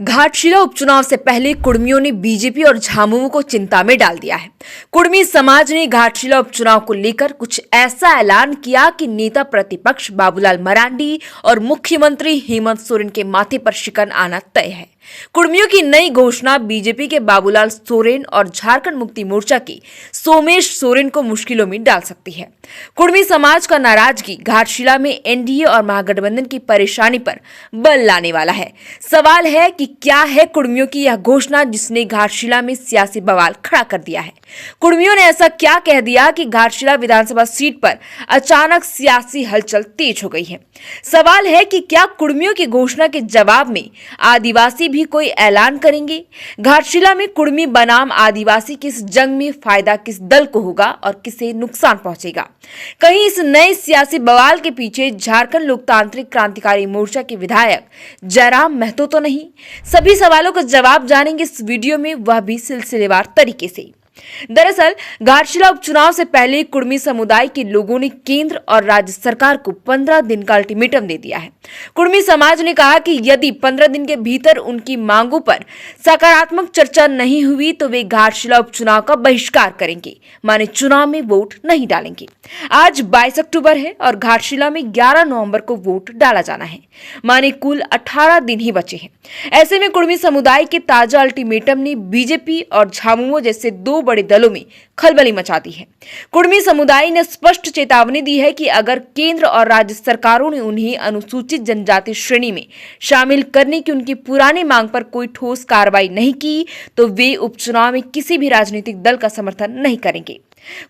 घाटशिला उपचुनाव से पहले कुर्मियों ने बीजेपी और झामुमो को चिंता में डाल दिया है। कुर्मी समाज ने घाटशिला उपचुनाव को लेकर कुछ ऐसा ऐलान किया कि नेता प्रतिपक्ष बाबूलाल मरांडी और मुख्यमंत्री हेमंत सोरेन के माथे पर शिकन आना तय है। कुर्मियों की नई घोषणा बीजेपी के बाबूलाल सोरेन और झारखंड मुक्ति मोर्चा के सोमेश सोरेन को मुश्किलों में डाल सकती है। कुर्मी समाज का नाराजगी घाटशिला में एनडीए और महागठबंधन की परेशानी पर बल लाने वाला है। सवाल है कि क्या है कुर्मियों की यह घोषणा जिसने घाटशिला में सियासी बवाल खड़ा कर दिया है। कुर्मियों ने ऐसा क्या कह दिया कि घाटशिला विधानसभा सीट पर अचानक सियासी हलचल तेज हो गई है। सवाल है कि क्या कुर्मियों की घोषणा के जवाब में आदिवासी भी कोई ऐलान करेंगे। घाटशिला में कुर्मी बनाम आदिवासी की इस जंग में फायदा किस दल को होगा और किसे नुकसान पहुंचेगा। कहीं इस नए सियासी बवाल के पीछे झारखंड लोकतांत्रिक क्रांतिकारी मोर्चा के विधायक जयराम महतो तो नहीं। सभी सवालों का जवाब जानेंगे इस वीडियो में, वह भी सिलसिलेवार तरीके से। दरअसल घाटशिला उपचुनाव से पहले कुर्मी समुदाय के लोगों ने केंद्र और राज्य सरकार को 15 दिन का अल्टीमेटम दे दिया है। कुर्मी समाज ने कहा कि यदि 15 दिन के भीतर उनकी मांगों पर सकारात्मक चर्चा नहीं हुई तो वे घाटशिला उपचुनाव का बहिष्कार करेंगे, माने चुनाव में वोट नहीं डालेंगे। आज 22 अक्टूबर है और घाटशिला में 11 नवंबर को वोट डाला जाना है, माने कुल 18 दिन ही बचे हैं। ऐसे में कुर्मी समुदाय के ताजा अल्टीमेटम ने बीजेपी और झामुमो जैसे दो बड़े दलों में खलबली मचा दी है। कुर्मी समुदाय ने स्पष्ट चेतावनी दी है कि अगर केंद्र और राज्य सरकारों ने उन्हें अनुसूचित जनजाति श्रेणी में शामिल करने की उनकी पुरानी मांग पर कोई ठोस कार्रवाई नहीं की तो वे उपचुनाव में किसी भी राजनीतिक दल का समर्थन नहीं करेंगे।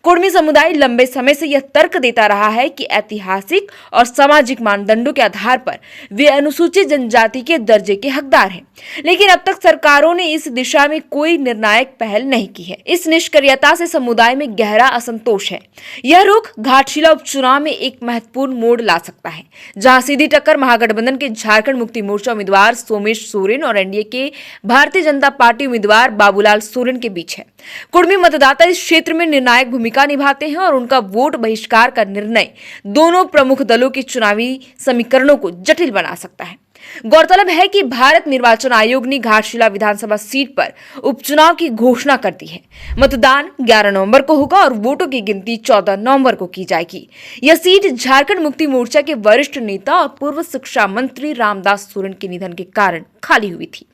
कुर्मी समुदाय लंबे समय से यह तर्क देता रहा है कि ऐतिहासिक और सामाजिक मानदंडों के आधार पर वे अनुसूचित जनजाति के दर्जे के हकदार हैं, लेकिन अब तक सरकारों ने इस दिशा में कोई निर्णायक पहल नहीं की है। इस निष्क्रियता से समुदाय में गहरा असंतोष है। यह रुख घाटशिला उपचुनाव में एक महत्वपूर्ण मोड़ ला सकता है, जहां सीधी टक्कर महागठबंधन के झारखंड मुक्ति मोर्चा उम्मीदवार सोमेश सोरेन और एनडीए के भारतीय जनता पार्टी उम्मीदवार बाबूलाल सोरेन के बीच है। कुर्मी मतदाता इस क्षेत्र में निर्णायक भूमिका निभाते हैं और उनका वोट बहिष्कार का निर्णय दोनों प्रमुख दलों के चुनावी समीकरणों को जटिल बना सकता है। गौरतलब है कि भारत निर्वाचन आयोग ने घाटशिला विधानसभा सीट पर उपचुनाव की घोषणा कर दी है। मतदान 11 नवंबर को होगा और वोटों की गिनती 14 नवंबर को की जाएगी। यह सीट झारखंड मुक्ति मोर्चा के वरिष्ठ नेता और पूर्व शिक्षा मंत्री रामदास सोरेन के निधन के कारण खाली हुई थी,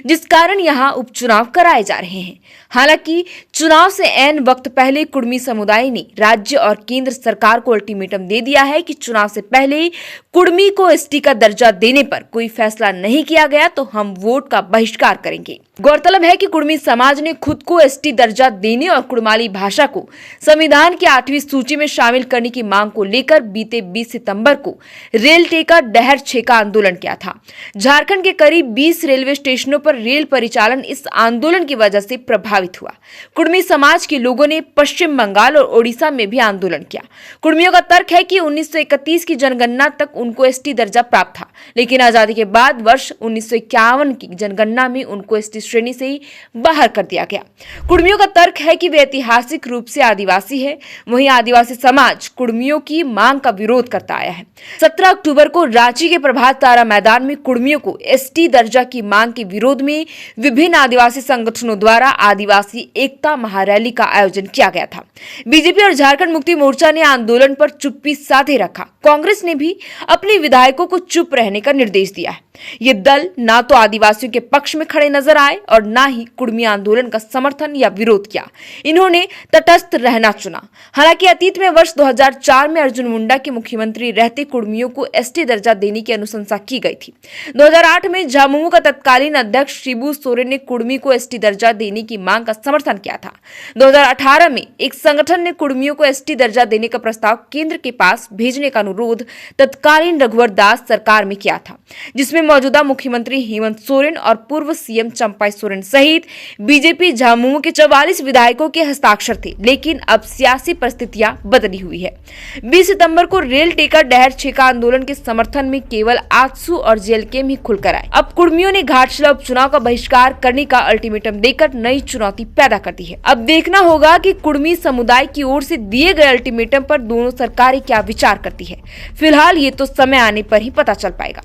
जिस कारण यहां उपचुनाव कराए जा रहे हैं। हालांकि चुनाव से ऐन वक्त पहले कुर्मी समुदाय ने राज्य और केंद्र सरकार को अल्टीमेटम दे दिया है कि चुनाव से पहले कुर्मी को एसटी का दर्जा देने पर कोई फैसला नहीं किया गया तो हम वोट का बहिष्कार करेंगे। गौरतलब है कि कुर्मी समाज ने खुद को एसटी दर्जा देने और कुड़माली भाषा को संविधान की 8वीं सूची में शामिल करने की मांग को लेकर बीते 20 सितंबर को रेल टेका डहर छेका आंदोलन किया था। झारखंड के करीब 20 रेलवे स्टेशनों पर रेल परिचालन इस आंदोलन की वजह से प्रभावित हुआ। कुर्मी समाज के लोगों ने पश्चिम बंगाल और ओडिशा में भी आंदोलन किया। कुर्मियों का तर्क है कि 1931 की जनगणना तक उनको एसटी दर्जा प्राप्त था, लेकिन आजादी के बाद वर्ष 1951 की जनगणना में उनको एसटी श्रेणी से ही बाहर कर दिया गया। कुर्मियों का तर्क है कि वे ऐतिहासिक रूप से आदिवासी है, वहीं आदिवासी समाज कुर्मियों की मांग का विरोध करता आया है। 17 अक्टूबर को रांची के प्रभात तारा मैदान में कुर्मियों को एसटी दर्जा की मांग के विरोध में विभिन्न आदिवासी संगठनों द्वारा आदिवासी एकता महारैली का आयोजन किया गया था। बीजेपी और झारखंड मुक्ति मोर्चा ने आंदोलन पर चुप्पी साधे रखा। कांग्रेस ने भी अपने विधायकों को चुप रहने का निर्देश दिया है। ये दल ना तो आदिवासियों के पक्ष में खड़े नजर आए और ना ही कुर्मी आंदोलन का समर्थन या विरोध किया। इन्होंने तटस्थ रहना चुना। हालांकि अतीत में वर्ष 2004 में अर्जुन मुंडा के मुख्यमंत्री रहते कुर्मियों को एसटी दर्जा देने की अनुशंसा की गई थी। 2008 में झामुमो का तत्कालीन अध्यक्ष शिबू सोरेन ने कुर्मी को एसटी दर्जा देने की मांग का समर्थन किया था। 2018 में एक संगठन ने कुर्मियों को एसटी दर्जा देने का प्रस्ताव केंद्र के पास भेजने का अनुरोध तत्कालीन रघुवर दास सरकार में किया था, जिसमें मौजूदा मुख्यमंत्री हेमंत सोरेन और पूर्व सीएम चंपाई सोरेन सहित बीजेपी झामुमो के 44 विधायकों के हस्ताक्षर थे। लेकिन अब सियासी परिस्थितियां बदली हुई है। 20 सितंबर को रेल टेका डहर छेका आंदोलन के समर्थन में केवल आजसू और जेएलकेएम ही खुलकर आए। अब कुर्मियों ने घाटशिला उपचुनाव का बहिष्कार करने का अल्टीमेटम देकर नई चुनौती पैदा कर दी है। अब देखना होगा कि कुर्मी समुदाय की ओर से दिए गए अल्टीमेटम पर दोनों सरकारें क्या विचार करती है। फिलहाल ये तो समय आने पर ही पता चल पाएगा।